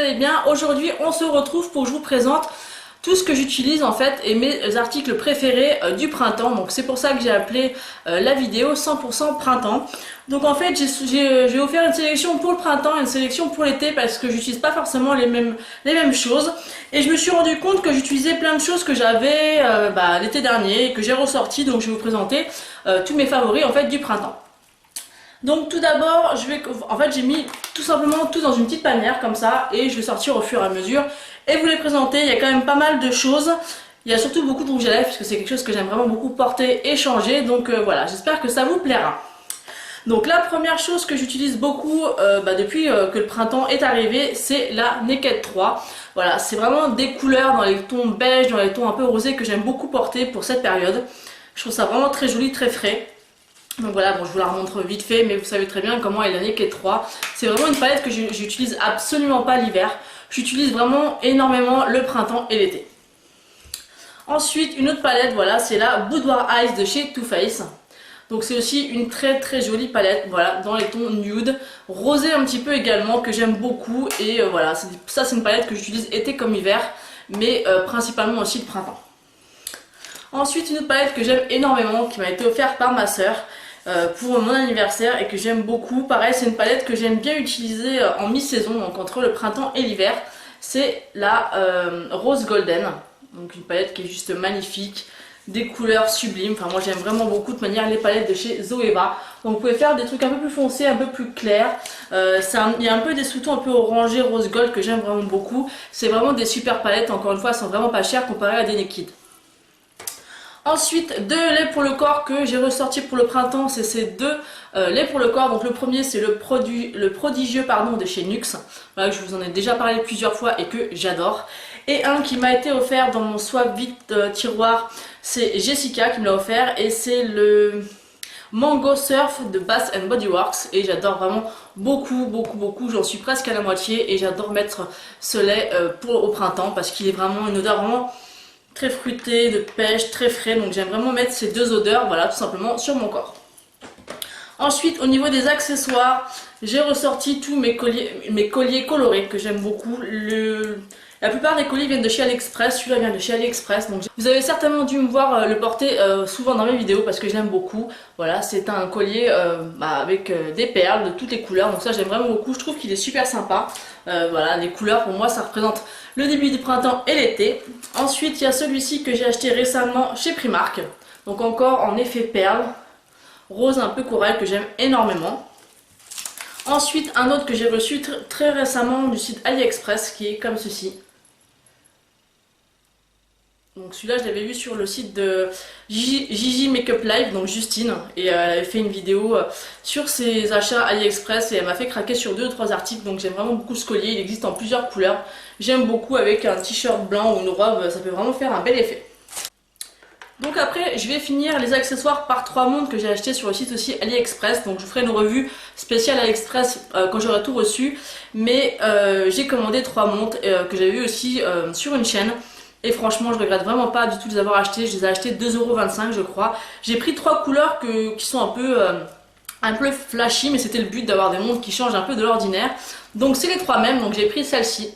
allez bien. Aujourd'hui on se retrouve pour que je vous présente tout ce que j'utilise en fait et mes articles préférés du printemps. Donc c'est pour ça que j'ai appelé la vidéo 100% printemps. Donc en fait j'ai offert une sélection pour le printemps et une sélection pour l'été parce que j'utilise pas forcément les mêmes choses. Et je me suis rendu compte que j'utilisais plein de choses que j'avais l'été dernier et que j'ai ressorti. Donc je vais vous présenter tous mes favoris en fait du printemps. Donc tout d'abord, j'ai mis tout simplement tout dans une petite panière comme ça et je vais sortir au fur et à mesure et vous les présenter. Il y a quand même pas mal de choses. Il y a surtout beaucoup de rouge à lèvres puisque c'est quelque chose que j'aime vraiment beaucoup porter et changer. Donc voilà, j'espère que ça vous plaira. Donc la première chose que j'utilise beaucoup depuis que le printemps est arrivé, c'est la Naked 3. Voilà, c'est vraiment des couleurs dans les tons beige, dans les tons un peu rosés que j'aime beaucoup porter pour cette période. Je trouve ça vraiment très joli, très frais. Donc voilà, bon, je vous la remontre vite fait, mais vous savez très bien comment est la Naked 3. C'est vraiment une palette que j'utilise absolument pas l'hiver. J'utilise vraiment énormément le printemps et l'été. Ensuite, une autre palette, voilà, c'est la Boudoir Eyes de chez Too Faced. Donc c'est aussi une très très jolie palette, voilà, dans les tons nude, rosé un petit peu également, que j'aime beaucoup. Et voilà, ça c'est une palette que j'utilise été comme hiver, mais principalement aussi le printemps. Ensuite, une autre palette que j'aime énormément, qui m'a été offerte par ma soeur pour mon anniversaire et que j'aime beaucoup. Pareil, c'est une palette que j'aime bien utiliser en mi-saison, donc entre le printemps et l'hiver. C'est la Rose Golden, donc une palette qui est juste magnifique, des couleurs sublimes. Enfin, moi j'aime vraiment beaucoup de manière les palettes de chez Zoeva. Donc vous pouvez faire des trucs un peu plus foncés, un peu plus clairs. Il y a un peu des sous-tons un peu orangés, rose gold que j'aime vraiment beaucoup. C'est vraiment des super palettes, encore une fois, elles sont vraiment pas chères comparées à des Naked. Ensuite, deux laits pour le corps que j'ai ressorti pour le printemps, c'est ces deux laits pour le corps. Donc le premier c'est le prodigieux de chez Nuxe, voilà, que je vous en ai déjà parlé plusieurs fois et que j'adore. Et un qui m'a été offert dans mon swap vite tiroir, c'est Jessica qui me l'a offert et c'est le Mango Surf de Bath & Body Works et j'adore vraiment beaucoup, j'en suis presque à la moitié et j'adore mettre ce lait au printemps parce qu'il est vraiment une odeur vraiment très fruité, de pêche, très frais, donc j'aime vraiment mettre ces deux odeurs, voilà, tout simplement sur mon corps. Ensuite, au niveau des accessoires, j'ai ressorti tous mes colliers colorés que j'aime beaucoup. La plupart des colliers viennent de chez AliExpress, celui-là vient de chez AliExpress, donc vous avez certainement dû me voir le porter souvent dans mes vidéos parce que je l'aime beaucoup. Voilà, c'est un collier avec des perles de toutes les couleurs, donc ça j'aime vraiment beaucoup, je trouve qu'il est super sympa. Voilà, les couleurs pour moi ça représente le début du printemps et l'été. Ensuite il y a celui-ci que j'ai acheté récemment chez Primark, donc encore en effet perle, rose un peu corail que j'aime énormément. Ensuite un autre que j'ai reçu très récemment du site AliExpress qui est comme ceci. Donc celui-là je l'avais vu sur le site de Gigi Makeup Live, donc Justine, et elle avait fait une vidéo sur ses achats AliExpress et elle m'a fait craquer sur 2 ou 3 articles, donc j'aime vraiment beaucoup ce collier, il existe en plusieurs couleurs. J'aime beaucoup avec un t-shirt blanc ou une robe, ça peut vraiment faire un bel effet. Donc après je vais finir les accessoires par 3 montres que j'ai acheté sur le site aussi AliExpress, donc je vous ferai une revue spéciale AliExpress quand j'aurai tout reçu, mais j'ai commandé 3 montres que j'avais vu aussi sur une chaîne. Et franchement je regrette vraiment pas du tout de les avoir achetées, je les ai achetées 2,25 € je crois. J'ai pris 3 couleurs qui sont un peu flashy, mais c'était le but d'avoir des montres qui changent un peu de l'ordinaire. Donc c'est les 3 mêmes, donc j'ai pris celle-ci.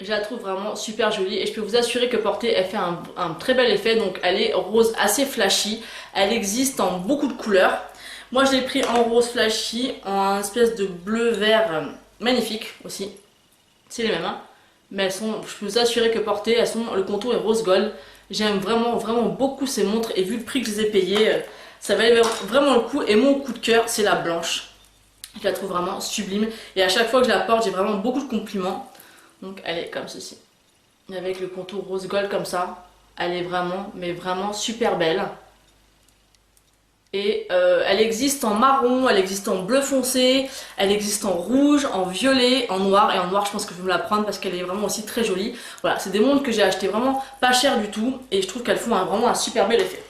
Je la trouve vraiment super jolie et je peux vous assurer que portée elle fait un très bel effet. Donc elle est rose assez flashy, elle existe en beaucoup de couleurs. Moi je l'ai pris en rose flashy, en espèce de bleu vert magnifique aussi. C'est les mêmes hein. Mais je peux vous assurer que portées, le contour est rose gold. J'aime vraiment beaucoup ces montres et vu le prix que je les ai payées, ça valait vraiment le coup. Et mon coup de cœur c'est la blanche. Je la trouve vraiment sublime et à chaque fois que je la porte j'ai vraiment beaucoup de compliments. Donc elle est comme ceci, avec le contour rose gold comme ça. Elle est vraiment super belle. Et elle existe en marron, elle existe en bleu foncé, elle existe en rouge, en violet, en noir. Et en noir je pense que je vais me la prendre parce qu'elle est vraiment aussi très jolie. Voilà, c'est des montres que j'ai achetées vraiment pas cher du tout. Et je trouve qu'elles font vraiment un super bel effet.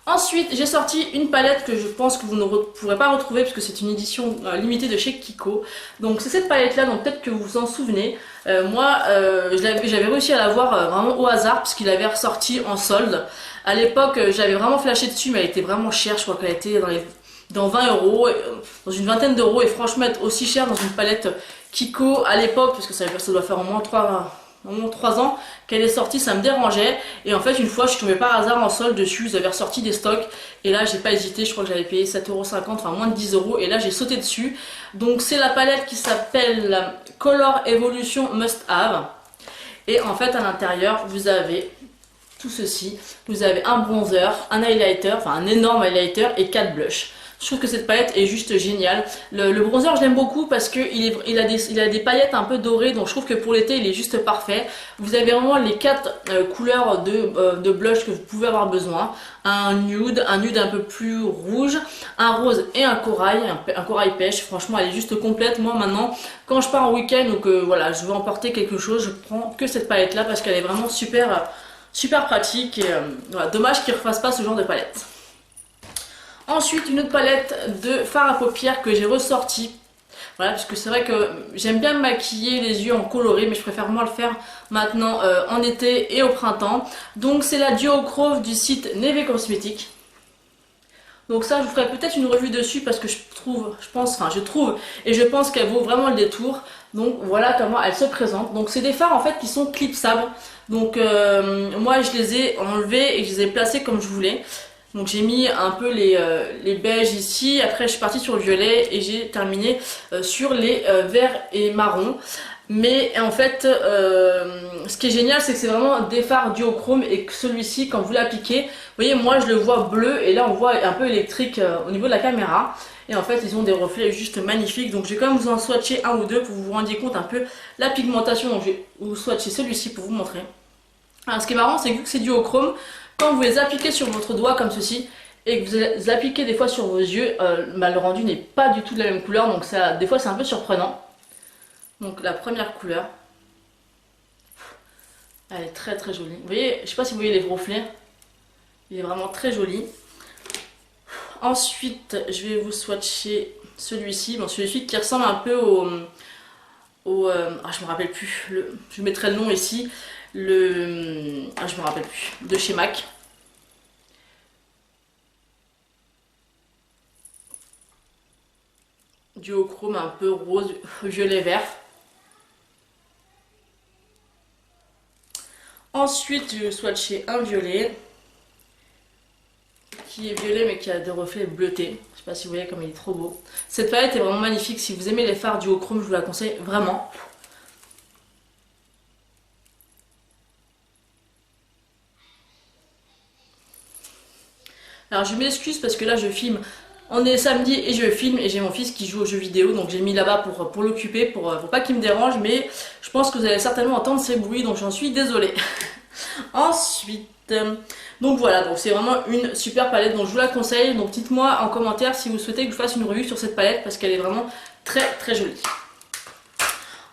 Ensuite j'ai sorti une palette que je pense que vous ne pourrez pas retrouver parce que c'est une édition limitée de chez Kiko. Donc c'est cette palette là, donc peut-être que vous vous en souvenez. Moi j'avais réussi à l'avoir vraiment au hasard parce qu'il avait ressorti en solde. À l'époque j'avais vraiment flashé dessus mais elle était vraiment chère, je crois qu'elle était dans les dans 20 euros, dans une vingtaine d'euros, et franchement être aussi cher dans une palette Kiko à l'époque, parce que ça doit faire au moins 3 ans qu'elle est sortie, ça me dérangeait. Et en fait, une fois, je suis tombée par hasard en solde dessus, ils avaient ressorti des stocks. Et là, j'ai pas hésité, je crois que j'avais payé 7,50 €, enfin moins de 10 euros. Et là, j'ai sauté dessus. Donc, c'est la palette qui s'appelle Color Evolution Must Have. Et en fait, à l'intérieur, vous avez tout ceci. Vous avez un bronzer, un highlighter, enfin un énorme highlighter et 4 blushs. Je trouve que cette palette est juste géniale. Le bronzer, je l'aime beaucoup parce qu'il a des paillettes un peu dorées, donc je trouve que pour l'été, il est juste parfait. Vous avez vraiment les 4 couleurs de blush que vous pouvez avoir besoin. Un nude un peu plus rouge, un rose et un corail pêche. Franchement, elle est juste complète. Moi, maintenant, quand je pars en week-end ou que voilà, je veux emporter quelque chose, je prends que cette palette-là parce qu'elle est vraiment super pratique. Et voilà, dommage qu'ils ne refassent pas ce genre de palette. Ensuite, une autre palette de fard à paupières que j'ai ressorti. Voilà, parce que c'est vrai que j'aime bien me maquiller les yeux en coloré, mais je préfère moins le faire maintenant en été et au printemps. Donc c'est la duochrome du site Neve Cosmetics. Donc ça, je vous ferai peut-être une revue dessus parce que je trouve et je pense qu'elle vaut vraiment le détour. Donc voilà comment elle se présente. Donc c'est des fards en fait qui sont clipsables. Donc moi je les ai enlevés et je les ai placés comme je voulais. Donc j'ai mis un peu les beiges ici, après je suis partie sur le violet et j'ai terminé sur les verts et marrons. Mais en fait, ce qui est génial, c'est que c'est vraiment des fards duochrome et que celui-ci, quand vous l'appliquez, vous voyez, moi je le vois bleu et là on voit un peu électrique au niveau de la caméra. Et en fait, ils ont des reflets juste magnifiques. Donc je vais quand même vous en swatcher un ou deux pour vous rendre compte un peu la pigmentation. Donc je vais vous swatcher celui-ci pour vous montrer. Alors ce qui est marrant, c'est que vu que c'est duochrome, quand vous les appliquez sur votre doigt comme ceci et que vous les appliquez des fois sur vos yeux, le rendu n'est pas du tout de la même couleur, donc ça, des fois c'est un peu surprenant. Donc la première couleur, elle est très très jolie. Vous voyez, je sais pas si vous voyez les reflets, il est vraiment très joli. Ensuite, je vais vous swatcher celui-ci, bon, celui-ci qui ressemble un peu je me rappelle plus, je mettrai le nom ici. Je me rappelle plus, de chez MAC. Duochrome un peu rose, violet, vert. Ensuite, je vais swatcher un violet qui est violet mais qui a des reflets bleutés. Je sais pas si vous voyez comme il est trop beau. Cette palette est vraiment magnifique. Si vous aimez les fards duochrome, je vous la conseille vraiment. Alors je m'excuse parce que là je filme, on est samedi et je filme et j'ai mon fils qui joue aux jeux vidéo, donc j'ai mis là-bas pour l'occuper, pour pas qu'il me dérange, mais je pense que vous allez certainement entendre ces bruits, donc j'en suis désolée. Ensuite, donc voilà, donc c'est vraiment une super palette, donc je vous la conseille, donc dites-moi en commentaire si vous souhaitez que je fasse une revue sur cette palette parce qu'elle est vraiment très très jolie.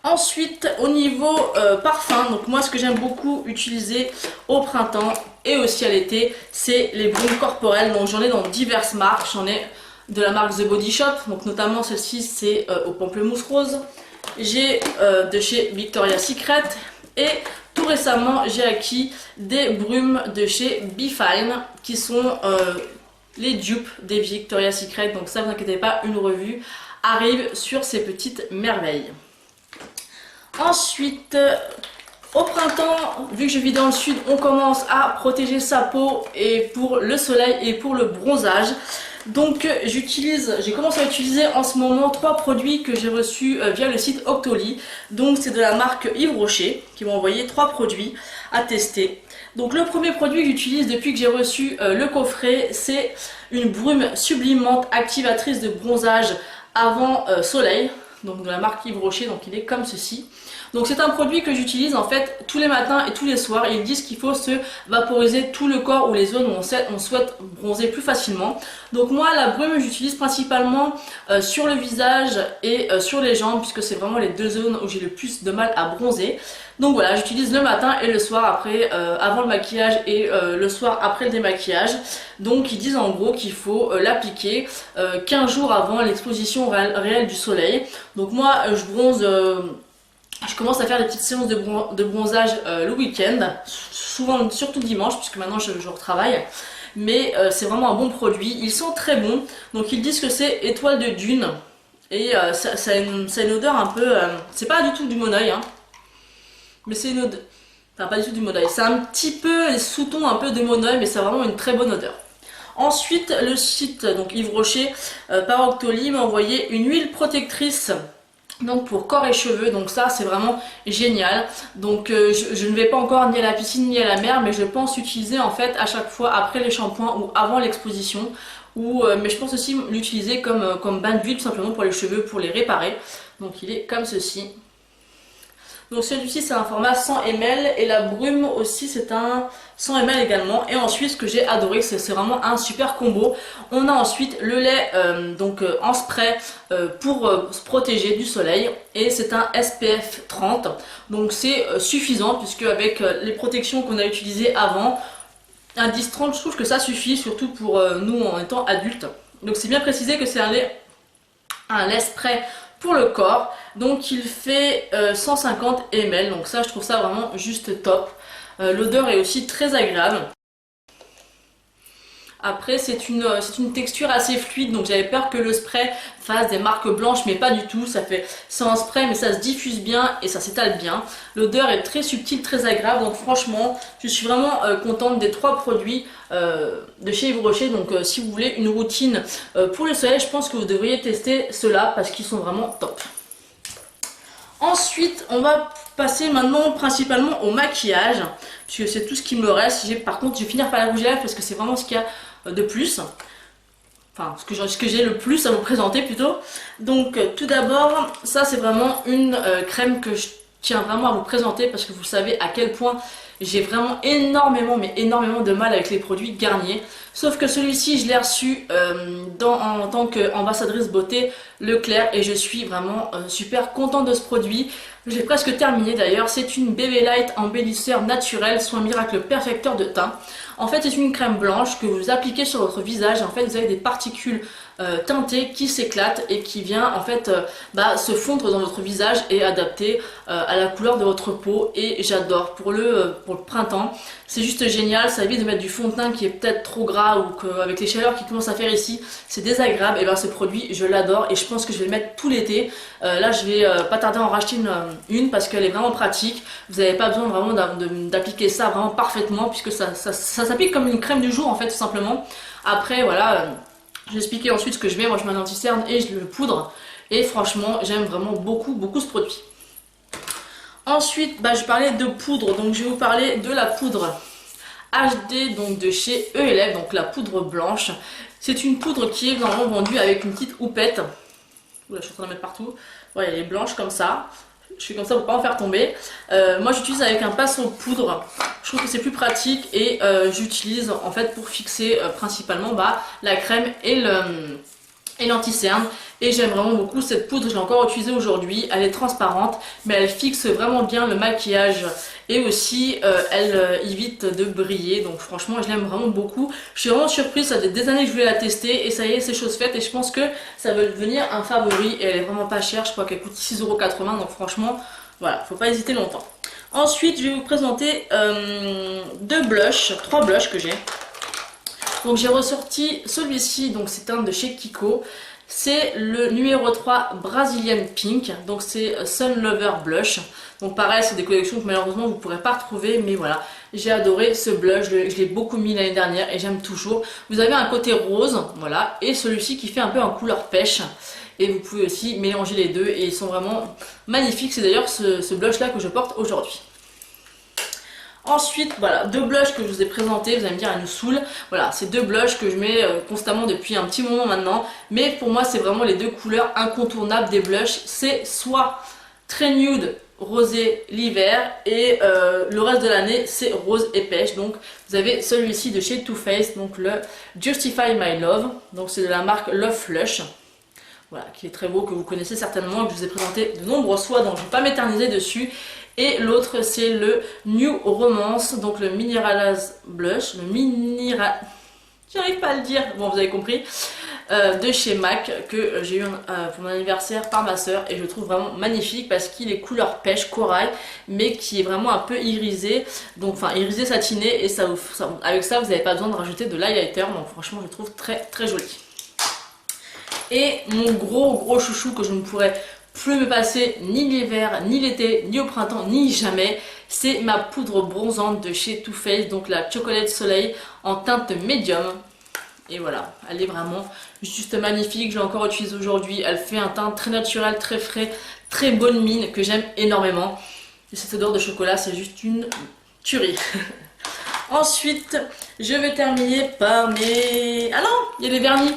Ensuite, au niveau parfum, donc moi ce que j'aime beaucoup utiliser au printemps et aussi à l'été, c'est les baumes corporels. Donc j'en ai dans diverses marques, j'en ai de la marque The Body Shop, donc notamment celle-ci c'est au pamplemousse rose. J'ai de chez Victoria's Secret et tout récemment j'ai acquis des brumes de chez Be Fine qui sont les dupes des Victoria's Secret. Donc ça, vous inquiétez pas, une revue arrive sur ces petites merveilles. Ensuite, au printemps, vu que je vis dans le sud, on commence à protéger sa peau et pour le soleil et pour le bronzage. Donc j'ai commencé à utiliser en ce moment 3 produits que j'ai reçus via le site Octoly. Donc c'est de la marque Yves Rocher qui m'a envoyé 3 produits à tester. Donc le premier produit que j'utilise depuis que j'ai reçu le coffret, c'est une brume sublimante activatrice de bronzage avant soleil. Donc de la marque Yves Rocher, donc il est comme ceci. Donc c'est un produit que j'utilise en fait tous les matins et tous les soirs. Et ils disent qu'il faut se vaporiser tout le corps ou les zones où on souhaite bronzer plus facilement. Donc moi la brume j'utilise principalement sur le visage et sur les jambes, puisque c'est vraiment les 2 zones où j'ai le plus de mal à bronzer. Donc voilà, j'utilise le matin et le soir après, avant le maquillage et le soir après le démaquillage. Donc ils disent en gros qu'il faut l'appliquer 15 jours avant l'exposition réelle du soleil. Donc moi je bronze Je commence à faire des petites séances de bronzage le week-end, souvent, surtout dimanche, puisque maintenant je retravaille. Mais c'est vraiment un bon produit, ils sont très bons. Donc ils disent que c'est étoile de dune. Et ça a une odeur un peu... c'est pas du tout du Moneuil, hein. Mais c'est une odeur... Enfin, pas du tout du Moneuil. C'est un petit peu les sous-tons un peu de Moneuil, mais c'est vraiment une très bonne odeur. Ensuite, le site, donc Yves Rocher, par Octoly, m'a envoyé une huile protectrice. Donc pour corps et cheveux, donc ça c'est vraiment génial. Donc je ne vais pas encore ni à la piscine ni à la mer, mais je pense utiliser en fait à chaque fois après les shampoings ou avant l'exposition. Mais je pense aussi l'utiliser comme bain d'huile tout simplement pour les cheveux, pour les réparer. Donc il est comme ceci. Donc celui-ci c'est un format 100 ml et la brume aussi c'est un 100 ml également. Et ensuite ce que j'ai adoré, c'est vraiment un super combo. On a ensuite le lait en spray pour se protéger du soleil et c'est un SPF 30. Donc c'est suffisant puisque avec les protections qu'on a utilisées avant, un 10-30 je trouve que ça suffit, surtout pour nous en étant adultes. Donc c'est bien précisé que c'est un lait spray pour le corps, donc il fait 150 ml, donc ça je trouve ça vraiment juste top. L'odeur est aussi très agréable. Après c'est une texture assez fluide, donc j'avais peur que le spray fasse des marques blanches, mais pas du tout. C'est un spray mais ça se diffuse bien et ça s'étale bien. L'odeur est très subtile, très agréable, donc franchement je suis vraiment contente des 3 produits de chez Yves Rocher. Donc si vous voulez une routine pour le soleil, je pense que vous devriez tester ceux-là parce qu'ils sont vraiment top. Ensuite, on va passer maintenant principalement au maquillage, puisque c'est tout ce qui me reste. Par contre, je vais finir par la rouge à lèvres parce que c'est vraiment ce qu'il y a de plus. Enfin, ce que j'ai le plus à vous présenter plutôt. Donc, tout d'abord, ça c'est vraiment une crème que je tiens vraiment à vous présenter parce que vous savez à quel point j'ai vraiment énormément, mais énormément de mal avec les produits Garnier. Sauf que celui-ci, je l'ai reçu en tant qu'ambassadrice beauté Leclerc et je suis vraiment super contente de ce produit. J'ai presque terminé d'ailleurs. C'est une Baby Light embellisseur naturel, soin miracle perfecteur de teint. En fait, c'est une crème blanche que vous appliquez sur votre visage. En fait, vous avez des particules teintées qui s'éclatent et qui vient en fait se fondre dans votre visage et adapter à la couleur de votre peau. Et j'adore pour le printemps. C'est juste génial. Ça évite de mettre du fond de teint qui est peut-être trop gras ou qu'avec les chaleurs qui commencent à faire ici, c'est désagréable. Et bien ce produit, je l'adore et je pense que je vais le mettre tout l'été. Là, je vais pas tarder à en racheter une parce qu'elle est vraiment pratique. Vous n'avez pas besoin vraiment d'appliquer ça vraiment parfaitement puisque ça s'applique comme une crème du jour en fait tout simplement. Après voilà, je vais expliquer ensuite ce que je mets. Moi je mets un anti-cerne et je le poudre et franchement j'aime vraiment beaucoup ce produit. Ensuite je parlais de poudre, donc je vais vous parler de la poudre HD donc de chez ELF, donc la poudre blanche. C'est une poudre qui est normalement vendue avec une petite houppette. Oula, je suis en train de la mettre partout. Ouais, elle est blanche comme ça. Je fais comme ça pour pas en faire tomber. Moi j'utilise avec un pinceau poudre. Je trouve que c'est plus pratique et j'utilise en fait pour fixer principalement la crème et l'anti-cerne. Et j'aime vraiment beaucoup cette poudre, je l'ai encore utilisée aujourd'hui. Elle est transparente mais elle fixe vraiment bien le maquillage et aussi elle évite de briller. Donc franchement je l'aime vraiment beaucoup. Je suis vraiment surprise, ça fait des années que je voulais la tester et ça y est, c'est chose faite. Et je pense que ça va devenir un favori et elle est vraiment pas chère. Je crois qu'elle coûte 6,80 €, donc franchement voilà, faut pas hésiter longtemps. Ensuite je vais vous présenter 3 blushs que j'ai. Donc j'ai ressorti celui-ci, donc c'est un de chez Kiko. C'est le numéro 3 Brazilian Pink, donc c'est Sun Lover Blush. Donc pareil, c'est des collections que malheureusement vous ne pourrez pas retrouver, mais voilà, j'ai adoré ce blush, je l'ai beaucoup mis l'année dernière et j'aime toujours. Vous avez un côté rose, voilà, et celui-ci qui fait un peu en couleur pêche. Et vous pouvez aussi mélanger les deux et ils sont vraiment magnifiques. C'est d'ailleurs ce blush là que je porte aujourd'hui. Ensuite, voilà, 2 blushs que je vous ai présentés, vous allez me dire, elle nous saoule. Voilà, c'est 2 blushs que je mets constamment depuis un petit moment maintenant. Mais pour moi, c'est vraiment les 2 couleurs incontournables des blushs. C'est soit très nude, rosé l'hiver, et le reste de l'année, c'est rose et pêche. Donc, vous avez celui-ci de chez Too Faced, donc le Justify My Love. Donc, c'est de la marque Love Flush. Voilà, qui est très beau, que vous connaissez certainement et que je vous ai présenté de nombreuses fois, donc je ne vais pas m'éterniser dessus. Et l'autre c'est le New Romance, donc le Mineralize Blush, j'arrive pas à le dire, bon vous avez compris. de chez MAC que j'ai eu pour mon anniversaire par ma soeur et je le trouve vraiment magnifique parce qu'il est couleur pêche, corail, mais qui est vraiment un peu irisé, donc enfin irisé satiné, et avec ça vous n'avez pas besoin de rajouter de l'highlighter, donc franchement je le trouve très très joli. Et mon gros chouchou que je ne pourrais plus me passer ni l'hiver, ni l'été, ni au printemps, ni jamais, c'est ma poudre bronzante de chez Too Faced, donc la Chocolate Soleil en teinte médium. Et voilà, elle est vraiment juste magnifique, je l'ai encore utilisée aujourd'hui, elle fait un teint très naturel, très frais, très bonne mine, que j'aime énormément. Et cette odeur de chocolat, c'est juste une tuerie. Ensuite, je vais terminer par mes... Ah non, il y a les vernis.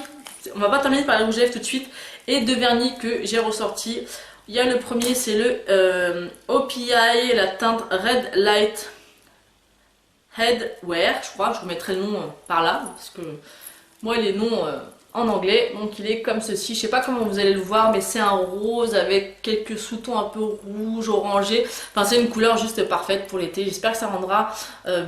On va pas terminer par les rouges à lèvres tout de suite. Et deux vernis que j'ai ressortis. Il y a le premier, c'est le OPI, la teinte Red Light Headwear. Je crois, je vous mettrai le nom par là, parce que moi, les noms en anglais. Donc il est comme ceci. Je sais pas comment vous allez le voir, mais c'est un rose avec quelques sous-tons un peu rouge, orangé. Enfin, c'est une couleur juste parfaite pour l'été. J'espère que ça rendra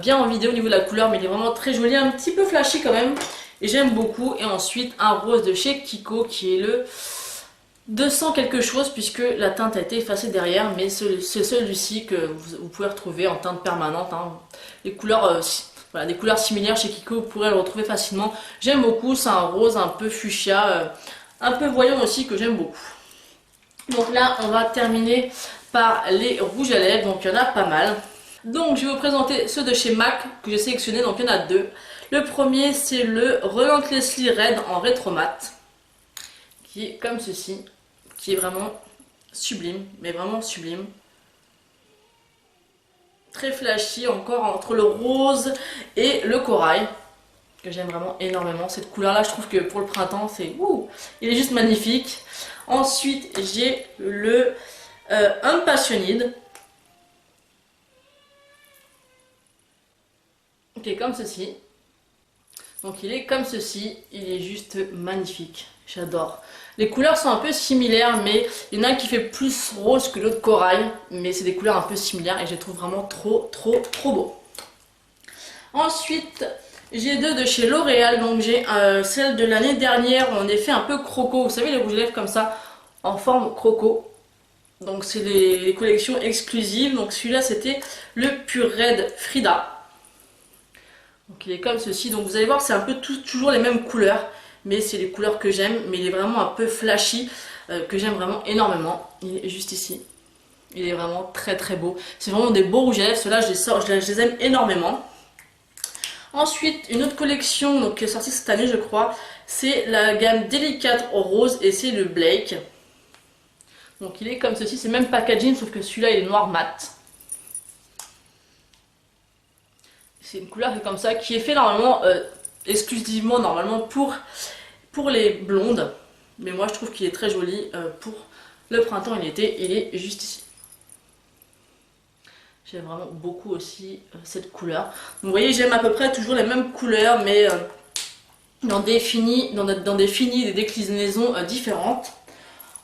bien en vidéo au niveau de la couleur, mais il est vraiment très joli, un petit peu flashy quand même. Et j'aime beaucoup. Et ensuite un rose de chez Kiko qui est le 200 quelque chose, puisque la teinte a été effacée derrière, mais c'est celui-ci que vous pouvez retrouver en teinte permanente, hein. Les couleurs, voilà, des couleurs similaires chez Kiko, vous pourrez le retrouver facilement. J'aime beaucoup, c'est un rose un peu fuchsia, un peu voyant aussi, que j'aime beaucoup. Donc là on va terminer par les rouges à lèvres, donc il y en a pas mal. Donc je vais vous présenter ceux de chez MAC que j'ai sélectionnés, donc il y en a deux. Le premier c'est le Relentlessly Red en rétro mat, qui est comme ceci, qui est vraiment sublime, mais vraiment sublime. Très flashy, encore entre le rose et le corail, que j'aime vraiment énormément. Cette couleur là, je trouve que pour le printemps, c'est il est juste magnifique. Ensuite j'ai le Unpassioned, qui est comme ceci. Donc il est comme ceci, il est juste magnifique, j'adore. Les couleurs sont un peu similaires, mais il y en a un qui fait plus rose que l'autre corail, mais c'est des couleurs un peu similaires et je les trouve vraiment trop beaux. Ensuite j'ai deux de chez L'Oréal, donc j'ai celle de l'année dernière en effet un peu croco, vous savez les rouges à lèvres comme ça, en forme croco. Donc c'est les collections exclusives, donc celui-là c'était le Pure Red Frida. Donc il est comme ceci, donc vous allez voir c'est un peu toujours les mêmes couleurs, mais c'est les couleurs que j'aime, mais il est vraiment un peu flashy, que j'aime vraiment énormément. Il est juste ici, il est vraiment très beau, c'est vraiment des beaux rouges à lèvres, ceux-là je les aime énormément. Ensuite une autre collection donc, qui est sortie cette année je crois, c'est la gamme Delicate au rose et c'est le Blake. Donc il est comme ceci, c'est même packaging sauf que celui-là il est noir mat. C'est une couleur comme ça, qui est fait normalement, exclusivement normalement pour les blondes. Mais moi je trouve qu'il est très joli pour le printemps et l'été, il est juste ici. J'aime vraiment beaucoup aussi cette couleur. Donc, vous voyez j'aime à peu près toujours les mêmes couleurs, mais dans des finis, des déclinaisons différentes.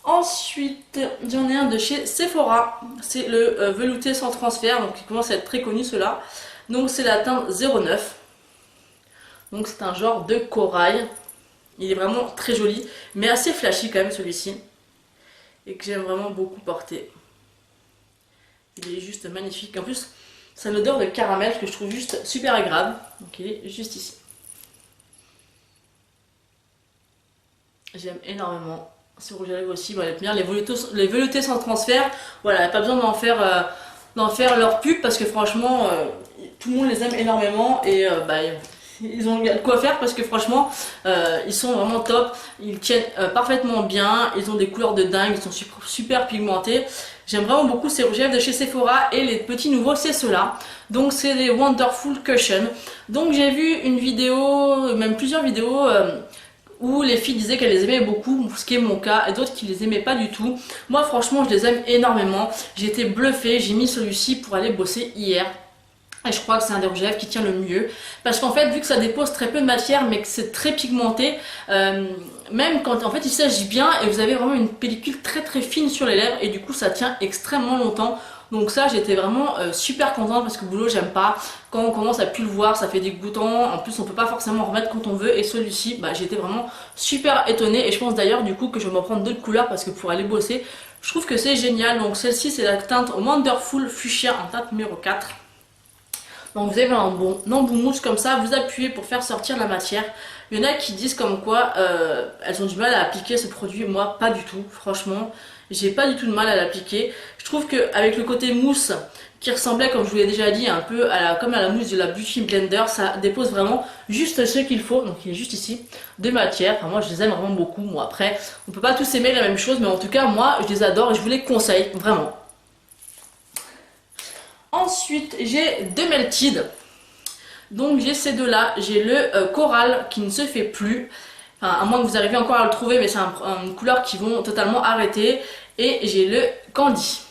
Ensuite j'en ai un de chez Sephora, c'est le velouté sans transfert, donc il commence à être très connu ceux-là. Donc c'est la teinte 09, donc c'est un genre de corail, il est vraiment très joli, mais assez flashy quand même celui-ci, et que j'aime vraiment beaucoup porter. Il est juste magnifique, en plus c'est une odeur de caramel que je trouve juste super agréable, donc il est juste ici. J'aime énormément ce rouge à lèvres aussi, bon, bien les veloutés sans transfert, voilà, pas besoin d'en faire leur pub parce que franchement tout le monde les aime énormément et ils ont de quoi faire parce que franchement ils sont vraiment top, ils tiennent parfaitement bien, ils ont des couleurs de dingue, ils sont super pigmentés. J'aime vraiment beaucoup ces rouges à lèvres de chez Sephora et les petits nouveaux c'est ceux-là. Donc c'est les Wonderful Cushion. Donc j'ai vu une vidéo, même plusieurs vidéos où les filles disaient qu'elles les aimaient beaucoup, ce qui est mon cas, et d'autres qui les aimaient pas du tout. Moi franchement je les aime énormément, j'ai été bluffée, j'ai mis celui-ci pour aller bosser hier. Et je crois que c'est un des rouges à lèvres qui tient le mieux. Parce qu'en fait, vu que ça dépose très peu de matière, mais que c'est très pigmenté, même quand en fait il s'agit bien et vous avez vraiment une pellicule très fine sur les lèvres. Et du coup, ça tient extrêmement longtemps. Donc ça j'étais vraiment super contente parce que le boulot j'aime pas. Quand on commence à plus le voir ça fait dégoûtant. En plus on peut pas forcément remettre quand on veut. Et celui-ci bah, j'étais vraiment super étonnée. Et je pense d'ailleurs du coup que je vais m'en prendre d'autres couleurs parce que pour aller bosser je trouve que c'est génial. Donc celle-ci c'est la teinte Wonderful Fuchsia en teinte numéro 4. Donc vous avez un bon embout mousse comme ça, vous appuyez pour faire sortir la matière. Il y en a qui disent comme quoi elles ont du mal à appliquer ce produit, moi pas du tout, franchement. J'ai pas du tout de mal à l'appliquer. Je trouve qu'avec le côté mousse qui ressemblait, comme je vous l'ai déjà dit, un peu comme à la mousse de la Beauty Blender, ça dépose vraiment juste ce qu'il faut. Donc il est juste ici, de matière. Enfin, moi je les aime vraiment beaucoup. Bon après, on peut pas tous aimer la même chose, mais en tout cas moi je les adore et je vous les conseille vraiment. Ensuite, j'ai deux Melted. Donc j'ai ces deux là. J'ai le coral qui ne se fait plus. Enfin, à moins que vous arriviez encore à le trouver, mais c'est une couleur qui vont totalement arrêter. Et j'ai le candy.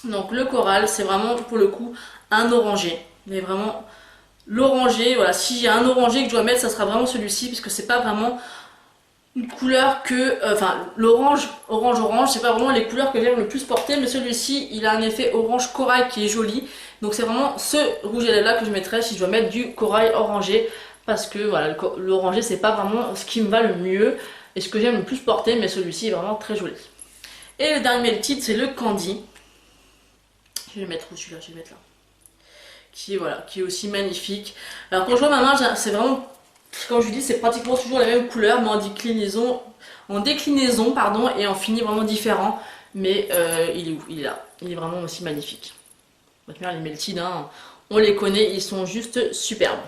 Donc le coral, c'est vraiment pour le coup un orangé. Mais vraiment l'orangé, voilà. Si j'ai un orangé que je dois mettre, ça sera vraiment celui-ci. Puisque c'est pas vraiment une couleur que, enfin l'orange, orange, c'est pas vraiment les couleurs que j'aime le plus porter, mais celui-ci il a un effet orange corail qui est joli, donc c'est vraiment ce rouge à lèvres là que je mettrais si je dois mettre du corail orangé, parce que voilà, l'orangé c'est pas vraiment ce qui me va le mieux et ce que j'aime le plus porter, mais celui-ci est vraiment très joli. Et le dernier Melted c'est le candy, je vais le mettre où celui-là, je vais le mettre là, qui est aussi magnifique. Alors quand je vois ma main, c'est vraiment, comme je vous dis, c'est pratiquement toujours la même couleur, mais en déclinaison pardon, et en fini vraiment différent. Mais il est où? Il est là. Il est vraiment aussi magnifique. Les Melted, hein, on les connaît, ils sont juste superbes.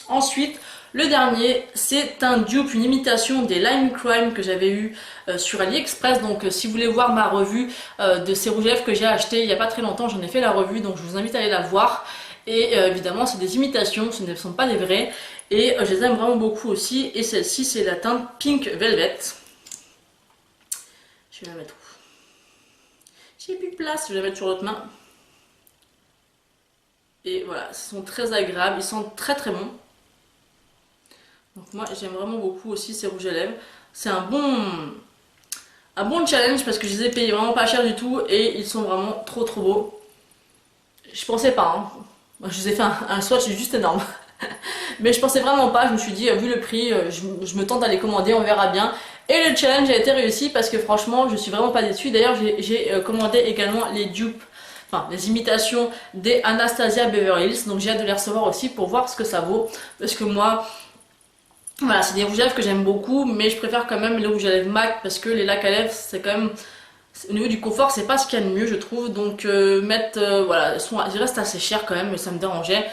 Ensuite, le dernier, c'est un dupe, une imitation des Lime Crime que j'avais eu sur AliExpress. Donc si vous voulez voir ma revue de ces rouges à lèvres que j'ai acheté il n'y a pas très longtemps, j'en ai fait la revue, donc je vous invite à aller la voir. Et évidemment c'est des imitations, ce ne sont pas des vrais. Et je les aime vraiment beaucoup aussi. Et celle-ci c'est la teinte Pink Velvet. Je vais la mettre où? J'ai plus de place, je vais la mettre sur l'autre main. Et voilà, ils sont très agréables, ils sentent très très bon. Donc moi j'aime vraiment beaucoup aussi ces rouges à lèvres. C'est un bon challenge parce que je les ai payés vraiment pas cher du tout. Et ils sont vraiment trop trop beaux. Je pensais pas, hein. Moi, je vous ai fait un swatch juste énorme. Mais je pensais vraiment pas, je me suis dit, vu le prix, je me tente à les commander, on verra bien. Et le challenge a été réussi parce que franchement, je suis vraiment pas déçue. D'ailleurs, j'ai commandé également les dupes, enfin les imitations des Anastasia Beverly Hills. Donc j'ai hâte de les recevoir aussi pour voir ce que ça vaut. Parce que moi, voilà, c'est des rouges à lèvres que j'aime beaucoup, mais je préfère quand même les rouges à lèvres MAC parce que les lacs à lèvres, c'est quand même... Au niveau du confort, c'est pas ce qu'il y a de mieux, je trouve. Donc voilà, ils restent assez chers quand même, mais ça me dérangeait.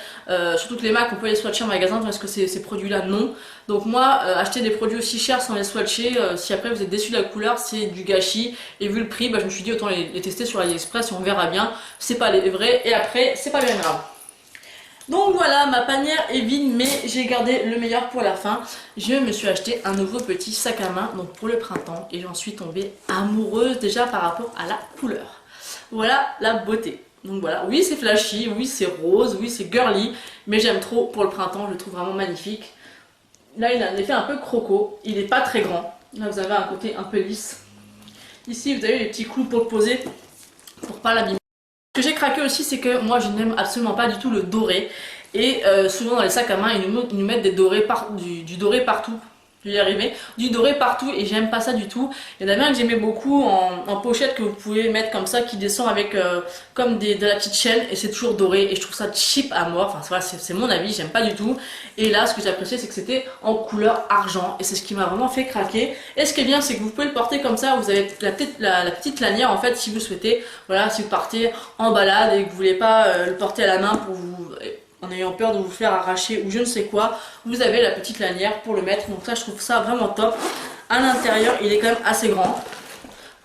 Surtout que les MAC, on peut les swatcher en magasin, parce que ces produits-là, non. Donc moi, acheter des produits aussi chers sans les swatcher, si après vous êtes déçu de la couleur, c'est du gâchis. Et vu le prix, bah, je me suis dit autant les tester sur AliExpress et on verra bien. C'est pas les vrais, et après, c'est pas bien grave. Donc voilà, ma panière est vide, mais j'ai gardé le meilleur pour la fin. Je me suis acheté un nouveau petit sac à main donc pour le printemps et j'en suis tombée amoureuse déjà par rapport à la couleur. Voilà la beauté. Donc voilà, oui c'est flashy, oui c'est rose, oui c'est girly, mais j'aime trop pour le printemps, je le trouve vraiment magnifique. Là il a un effet un peu croco, il n'est pas très grand. Là vous avez un côté un peu lisse. Ici vous avez les petits clous pour le poser, pour pas l'abîmer. Ce que j'ai craqué aussi, c'est que moi je n'aime absolument pas du tout le doré. Et souvent dans les sacs à main, ils nous mettent des dorés du doré partout. Je vais y arriver. Du doré partout et j'aime pas ça du tout. Il y en avait un que j'aimais beaucoup en pochette que vous pouvez mettre comme ça qui descend avec comme de la petite chaîne et c'est toujours doré et je trouve ça cheap à mort. Enfin voilà, c'est mon avis, j'aime pas du tout. Et là ce que j'ai apprécié c'est que c'était en couleur argent et c'est ce qui m'a vraiment fait craquer. Et ce qui est bien c'est que vous pouvez le porter comme ça, vous avez la petite lanière en fait si vous souhaitez. Voilà, si vous partez en balade et que vous voulez pas le porter à la main pour vous... en ayant peur de vous faire arracher ou je ne sais quoi, vous avez la petite lanière pour le mettre. Donc ça je trouve ça vraiment top. À l'intérieur il est quand même assez grand.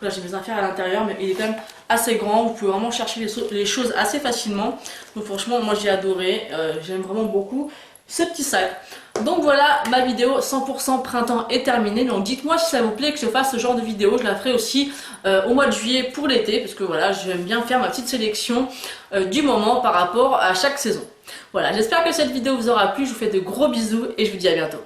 Là j'ai mes affaires à l'intérieur mais il est quand même assez grand. Vous pouvez vraiment chercher les choses assez facilement. Donc franchement moi j'ai adoré. J'aime vraiment beaucoup ce petit sac. Donc voilà, ma vidéo 100% printemps est terminée. Donc dites-moi si ça vous plaît que je fasse ce genre de vidéo. Je la ferai aussi au mois de juillet pour l'été. Parce que voilà, j'aime bien faire ma petite sélection du moment par rapport à chaque saison. Voilà, j'espère que cette vidéo vous aura plu. Je vous fais de gros bisous et je vous dis à bientôt.